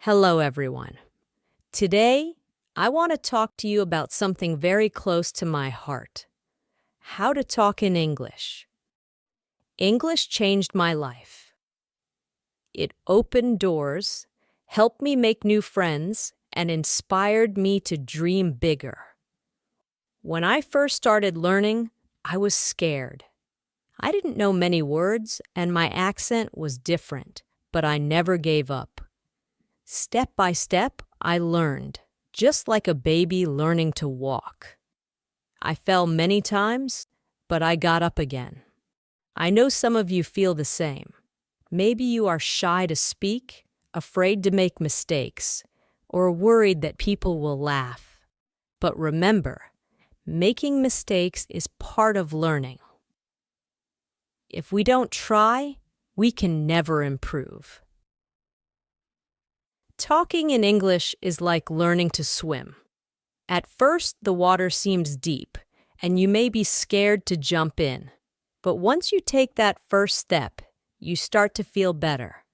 Hello, everyone. Today, I want to talk to you about something very close to my heart: how to talk in English. English changed my life. It opened doors, helped me make new friends, and inspired me to dream bigger. When I first started learning, I was scared. I didn't know many words, and my accent was different, but I never gave up. Step by step, I learned, just like a baby learning to walk. I fell many times, but I got up again. I know some of you feel the same. Maybe you are shy to speak, afraid to make mistakes, or worried that people will laugh. But remember, making mistakes is part of learning. If we don't try, we can never improve. Talking in English is like learning to swim. At first, the water seems deep, and you may be scared to jump in. But once you take that first step, you start to feel better.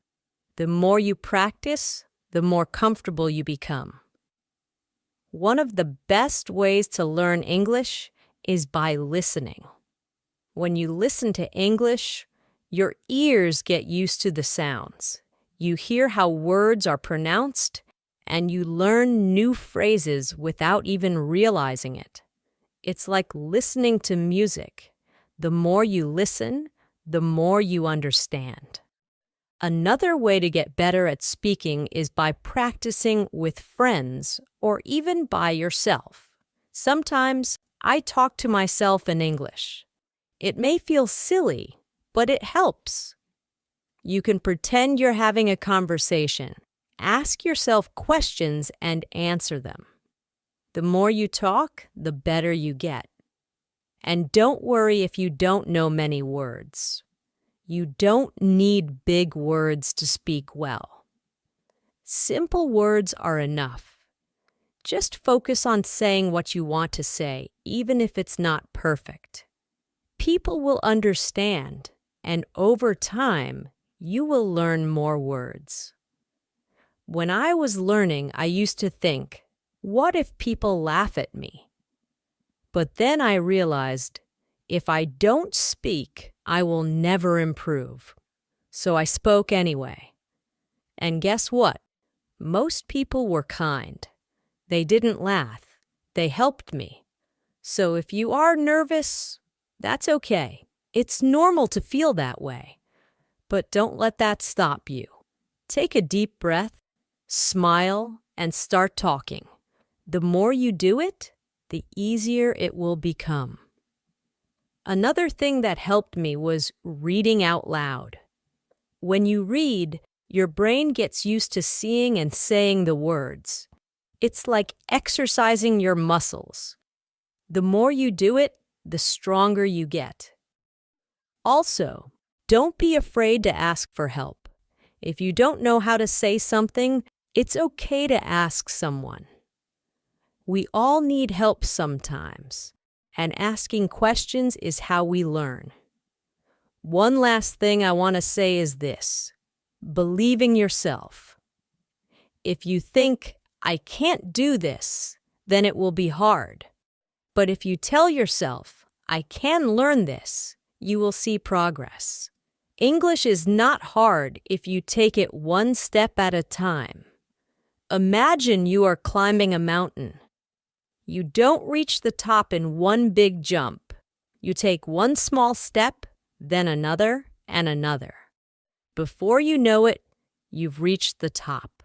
The more you practice, the more comfortable you become. One of the best ways to learn English is by listening. When you listen to English, your ears get used to the sounds. You hear how words are pronounced, and you learn new phrases without even realizing it. It's like listening to music. The more you listen, the more you understand. Another way to get better at speaking is by practicing with friends or even by yourself. Sometimes I talk to myself in English. It may feel silly, but it helps. You can pretend you're having a conversation. Ask yourself questions and answer them. The more you talk, the better you get. And don't worry if you don't know many words. You don't need big words to speak well. Simple words are enough. Just focus on saying what you want to say, even if it's not perfect. People will understand, and over time, you will learn more words. When I was learning, I used to think, what if people laugh at me? But then I realized, if I don't speak, I will never improve. So I spoke anyway. And guess what? Most people were kind. They didn't laugh. They helped me. So if you are nervous, that's okay. It's normal to feel that way. But don't let that stop you. Take a deep breath, smile, and start talking. The more you do it, the easier it will become. Another thing that helped me was reading out loud. When you read, your brain gets used to seeing and saying the words. It's like exercising your muscles. The more you do it, the stronger you get. Also, don't be afraid to ask for help. If you don't know how to say something, it's okay to ask someone. We all need help sometimes, and asking questions is how we learn. One last thing I want to say is this: believe in yourself. If you think, I can't do this, then it will be hard. But if you tell yourself, I can learn this, you will see progress. English is not hard if you take it one step at a time. Imagine you are climbing a mountain. You don't reach the top in one big jump. You take one small step, then another and another. Before you know it, you've reached the top.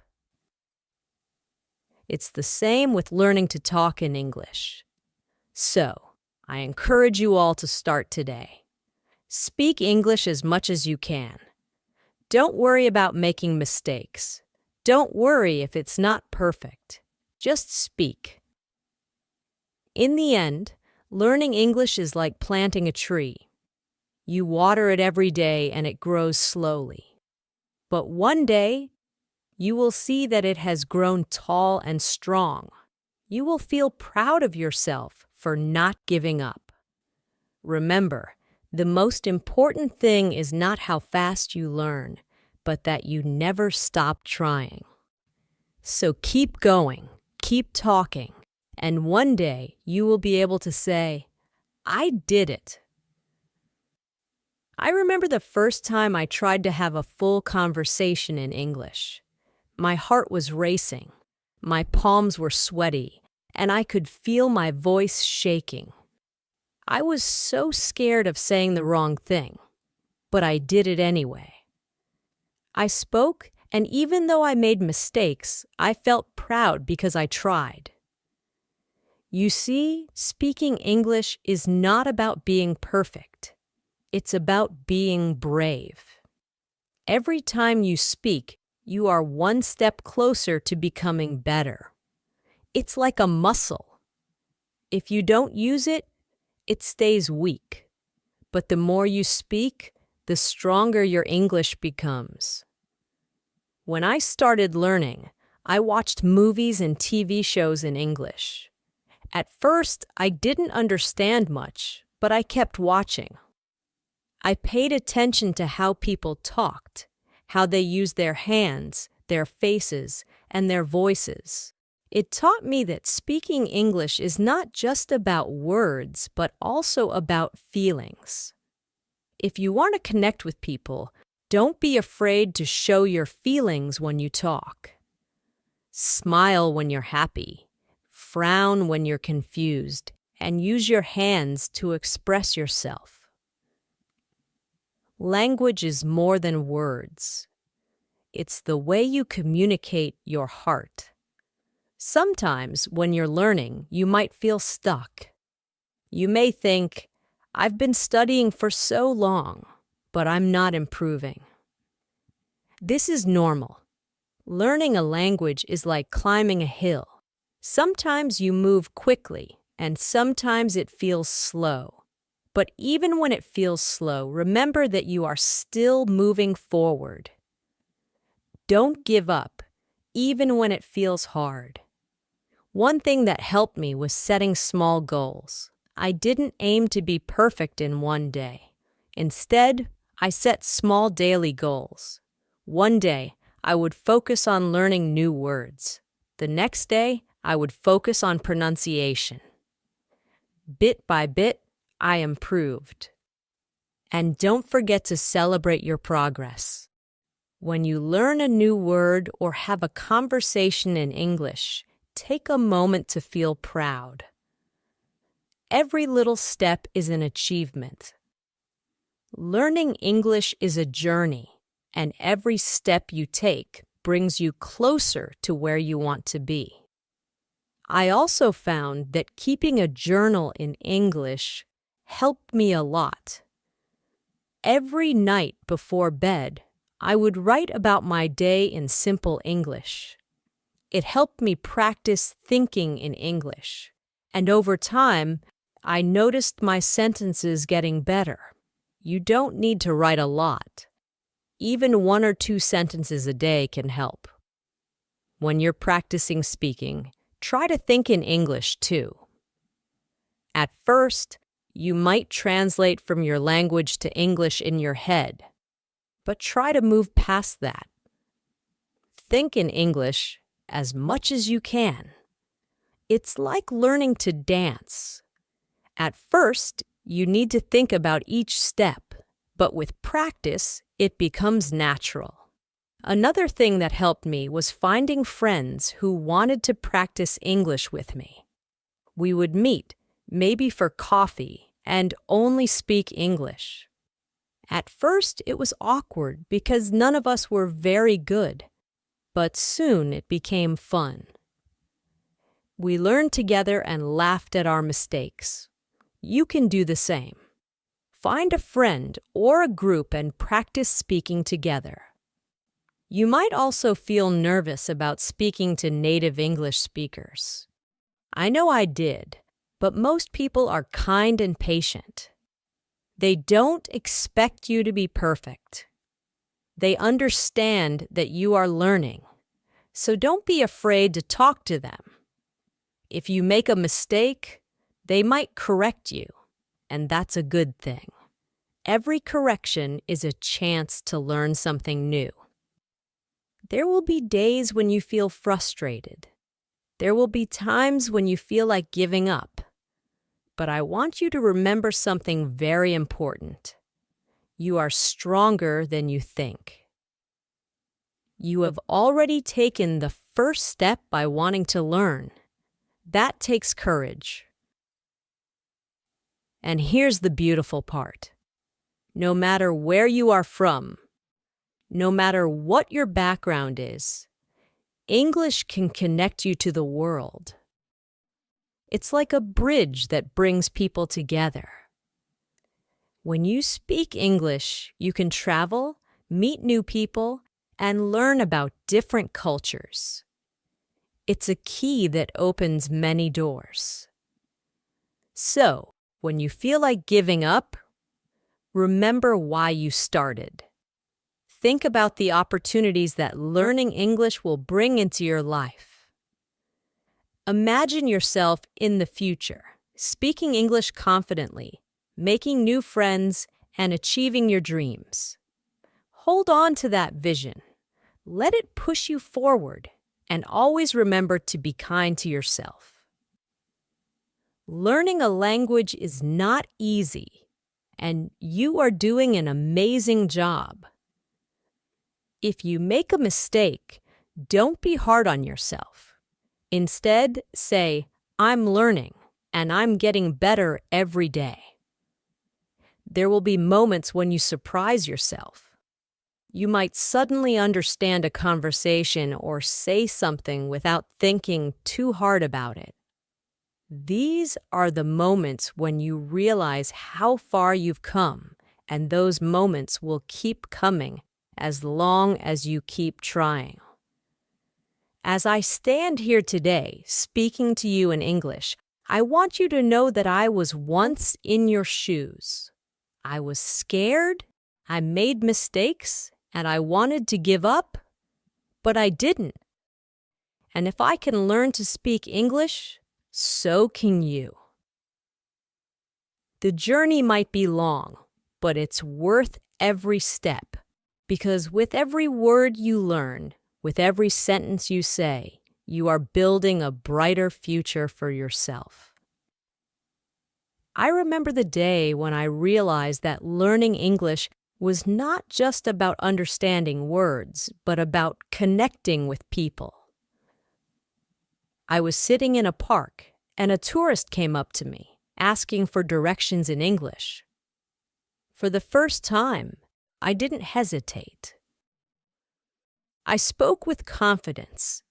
It's the same with learning to talk in English. So, I encourage you all to start today. Speak English as much as you can. Don't worry about making mistakes. Don't worry if it's not perfect. Just speak. In the end, learning English is like planting a tree. You water it every day and it grows slowly. But one day, you will see that it has grown tall and strong. You will feel proud of yourself for not giving up. Remember, the most important thing is not how fast you learn, but that you never stop trying. So keep going, keep talking, and one day you will be able to say, I did it. I remember the first time I tried to have a full conversation in English. My heart was racing, my palms were sweaty, and I could feel my voice shaking. I was so scared of saying the wrong thing, but I did it anyway. I spoke, and even though I made mistakes, I felt proud because I tried. You see, speaking English is not about being perfect. It's about being brave. Every time you speak, you are one step closer to becoming better. It's like a muscle. If you don't use it, it stays weak. But the more you speak, the stronger your English becomes. When I started learning, I watched movies and TV shows in English. At first, I didn't understand much, but I kept watching. I paid attention to how people talked, how they used their hands, their faces, and their voices. It taught me that speaking English is not just about words, but also about feelings. If you want to connect with people, don't be afraid to show your feelings when you talk. Smile when you're happy, frown when you're confused, and use your hands to express yourself. Language is more than words. It's the way you communicate your heart. Sometimes, when you're learning, you might feel stuck. You may think, I've been studying for so long, but I'm not improving. This is normal. Learning a language is like climbing a hill. Sometimes you move quickly, and sometimes it feels slow. But even when it feels slow, remember that you are still moving forward. Don't give up, even when it feels hard. One thing that helped me was setting small goals. I didn't aim to be perfect in one day. Instead, I set small daily goals. One day, I would focus on learning new words. The next day, I would focus on pronunciation. Bit by bit, I improved. And don't forget to celebrate your progress. When you learn a new word or have a conversation in English, take a moment to feel proud. Every little step is an achievement. Learning English is a journey, and every step you take brings you closer to where you want to be. I also found that keeping a journal in English helped me a lot. Every night before bed, I would write about my day in simple English. It helped me practice thinking in English, and over time, I noticed my sentences getting better. You don't need to write a lot. Even 1 or 2 sentences a day can help. When you're practicing speaking, try to think in English too. At first, you might translate from your language to English in your head, but try to move past that. Think in English as much as you can. It's like learning to dance. At first, you need to think about each step, but with practice, it becomes natural. Another thing that helped me was finding friends who wanted to practice English with me. We would meet, maybe for coffee, and only speak English. At first, it was awkward because none of us were very good, but soon it became fun. We learned together and laughed at our mistakes. You can do the same. Find a friend or a group and practice speaking together. You might also feel nervous about speaking to native English speakers. I know I did, but most people are kind and patient. They don't expect you to be perfect. They understand that you are learning, so don't be afraid to talk to them. If you make a mistake, they might correct you, and that's a good thing. Every correction is a chance to learn something new. There will be days when you feel frustrated. There will be times when you feel like giving up. But I want you to remember something very important. You are stronger than you think. You have already taken the first step by wanting to learn. That takes courage. And here's the beautiful part. No matter where you are from, no matter what your background is, English can connect you to the world. It's like a bridge that brings people together. When you speak English, you can travel, meet new people, and learn about different cultures. It's a key that opens many doors. So, when you feel like giving up, remember why you started. Think about the opportunities that learning English will bring into your life. Imagine yourself in the future, speaking English confidently, making new friends, and achieving your dreams. Hold on to that vision. Let it push you forward, and always remember to be kind to yourself. Learning a language is not easy, and you are doing an amazing job. If you make a mistake, don't be hard on yourself. Instead, say, "I'm learning, and I'm getting better every day." There will be moments when you surprise yourself. You might suddenly understand a conversation or say something without thinking too hard about it. These are the moments when you realize how far you've come, and those moments will keep coming as long as you keep trying. As I stand here today, speaking to you in English, I want you to know that I was once in your shoes. I was scared, I made mistakes, and I wanted to give up, but I didn't. And if I can learn to speak English, so can you. The journey might be long, but it's worth every step, because with every word you learn, with every sentence you say, you are building a brighter future for yourself. I remember the day when I realized that learning English was not just about understanding words, but about connecting with people. I was sitting in a park, and a tourist came up to me, asking for directions in English. For the first time, I didn't hesitate. I spoke with confidence.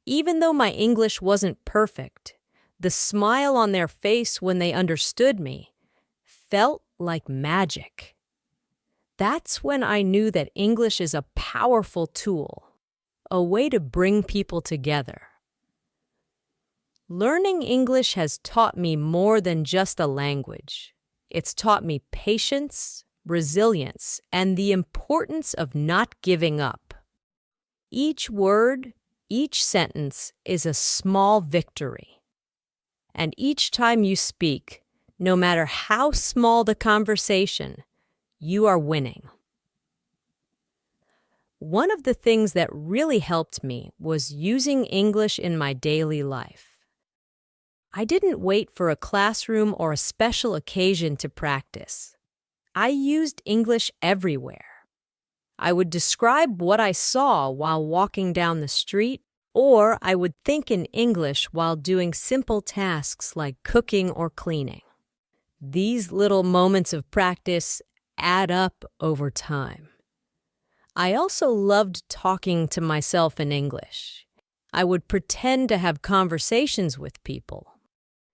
Even though my English wasn't perfect, the smile on their face when they understood me felt like magic. That's when I knew that English is a powerful tool, a way to bring people together. Learning English has taught me more than just a language. It's taught me patience, resilience, and the importance of not giving up. Each word, each sentence is a small victory. And each time you speak, no matter how small the conversation, you are winning. One of the things that really helped me was using English in my daily life. I didn't wait for a classroom or a special occasion to practice. I used English everywhere. I would describe what I saw while walking down the street, or I would think in English while doing simple tasks like cooking or cleaning. These little moments of practice add up over time. I also loved talking to myself in English. I would pretend to have conversations with people.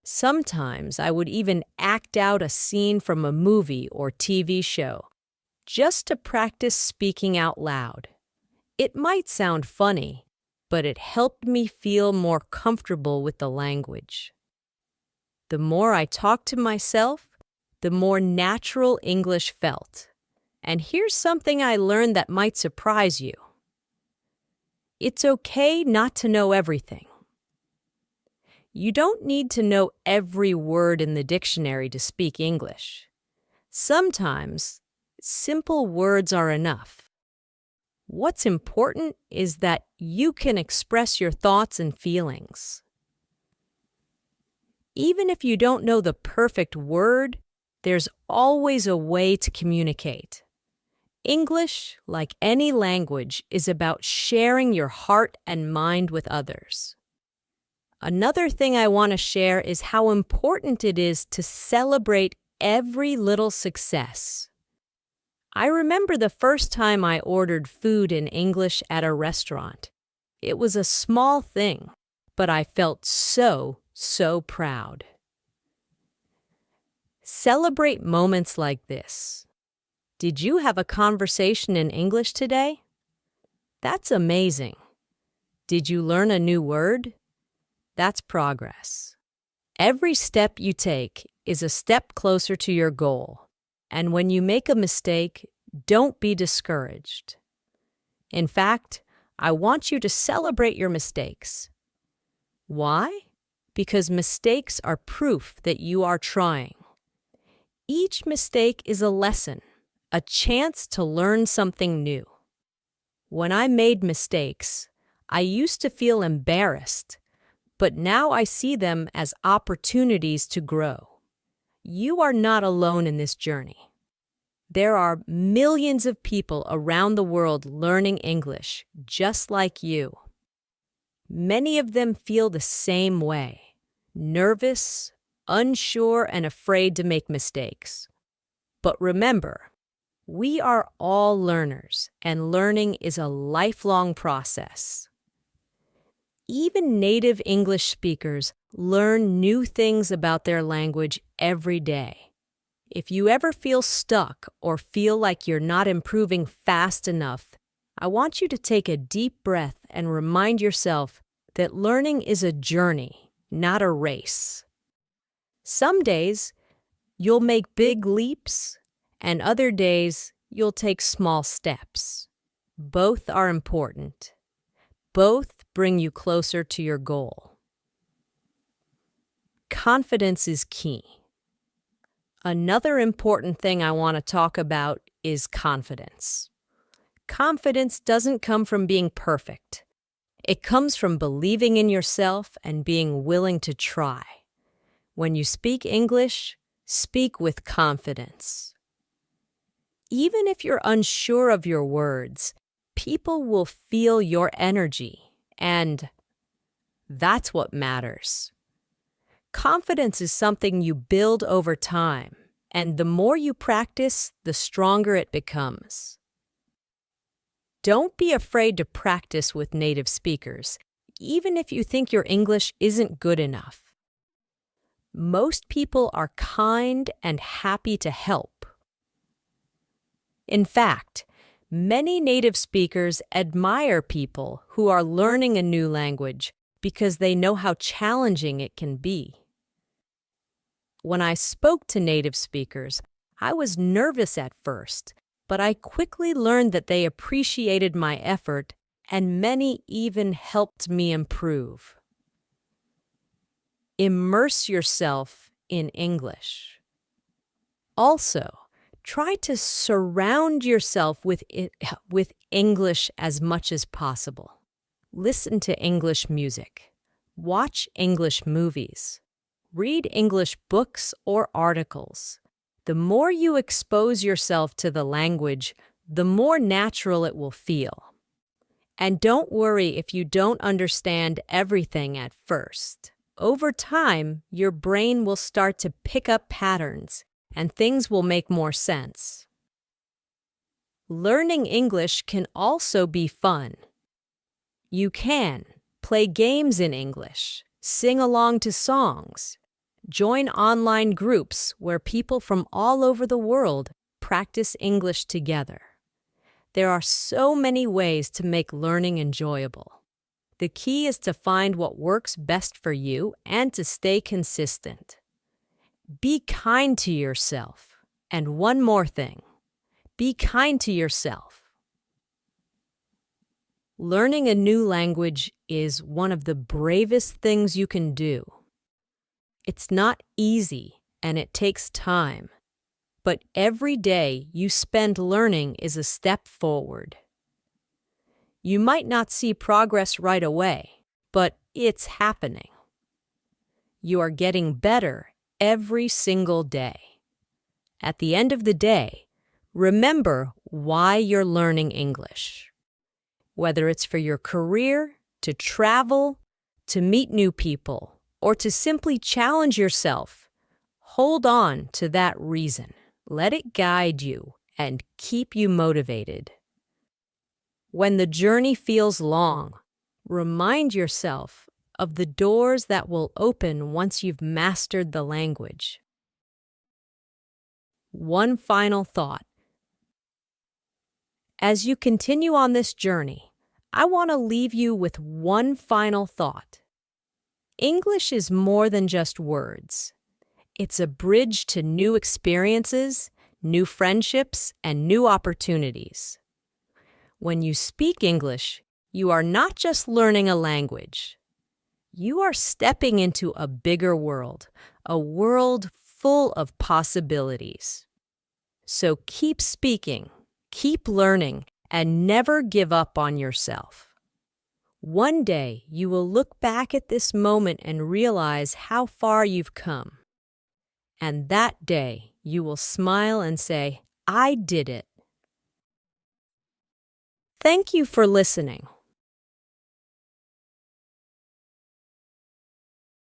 Sometimes I would even act out a scene from a movie or TV show, just to practice speaking out loud. It might sound funny, but it helped me feel more comfortable with the language. The more I talked to myself, the more natural English felt. And here's something I learned that might surprise you. It's okay not to know everything. You don't need to know every word in the dictionary to speak English. Sometimes, simple words are enough. What's important is that you can express your thoughts and feelings. Even if you don't know the perfect word, there's always a way to communicate. English, like any language, is about sharing your heart and mind with others. Another thing I want to share is how important it is to celebrate every little success. I remember the first time I ordered food in English at a restaurant. It was a small thing, but I felt so proud. Celebrate moments like this. Did you have a conversation in English today? That's amazing. Did you learn a new word? That's progress. Every step you take is a step closer to your goal. And when you make a mistake, don't be discouraged. In fact, I want you to celebrate your mistakes. Why? Because mistakes are proof that you are trying. Each mistake is a lesson, a chance to learn something new. When I made mistakes, I used to feel embarrassed, but now I see them as opportunities to grow. You are not alone in this journey. There are millions of people around the world learning English, just like you. Many of them feel the same way, nervous, unsure, and afraid to make mistakes. But remember, we are all learners, and learning is a lifelong process. Even native English speakers learn new things about their language every day. If you ever feel stuck or feel like you're not improving fast enough, I want you to take a deep breath and remind yourself that learning is a journey, not a race. Some days, you'll make big leaps, and other days, you'll take small steps. Both are important. Both bring you closer to your goal. Confidence is key. Another important thing I want to talk about is confidence. Confidence doesn't come from being perfect. It comes from believing in yourself and being willing to try. When you speak English, speak with confidence. Even if you're unsure of your words, people will feel your energy, and that's what matters. Confidence is something you build over time, and the more you practice, the stronger it becomes. Don't be afraid to practice with native speakers, even if you think your English isn't good enough. Most people are kind and happy to help. In fact, many native speakers admire people who are learning a new language because they know how challenging it can be. When I spoke to native speakers, I was nervous at first, but I quickly learned that they appreciated my effort, and many even helped me improve. Immerse yourself in English. Also, try to surround yourself with English as much as possible. Listen to English music. Watch English movies. Read English books or articles. The more you expose yourself to the language, the more natural it will feel. And don't worry if you don't understand everything at first. Over time, your brain will start to pick up patterns, and things will make more sense. Learning English can also be fun. You can play games in English, sing along to songs, join online groups where people from all over the world practice English together. There are so many ways to make learning enjoyable. The key is to find what works best for you and to stay consistent. Be kind to yourself. And one more thing, be kind to yourself. Learning a new language is one of the bravest things you can do. It's not easy and it takes time, but every day you spend learning is a step forward. You might not see progress right away, but it's happening. You are getting better every single day. At the end of the day, remember why you're learning English. Whether it's for your career, to travel, to meet new people, or to simply challenge yourself, hold on to that reason. Let it guide you and keep you motivated. When the journey feels long, remind yourself of the doors that will open once you've mastered the language. One final thought. As you continue on this journey, I want to leave you with one final thought. English is more than just words. It's a bridge to new experiences, new friendships, and new opportunities. When you speak English, you are not just learning a language. You are stepping into a bigger world, a world full of possibilities. So keep speaking, keep learning, and never give up on yourself. One day, you will look back at this moment and realize how far you've come. And that day, you will smile and say, "I did it." Thank you for listening.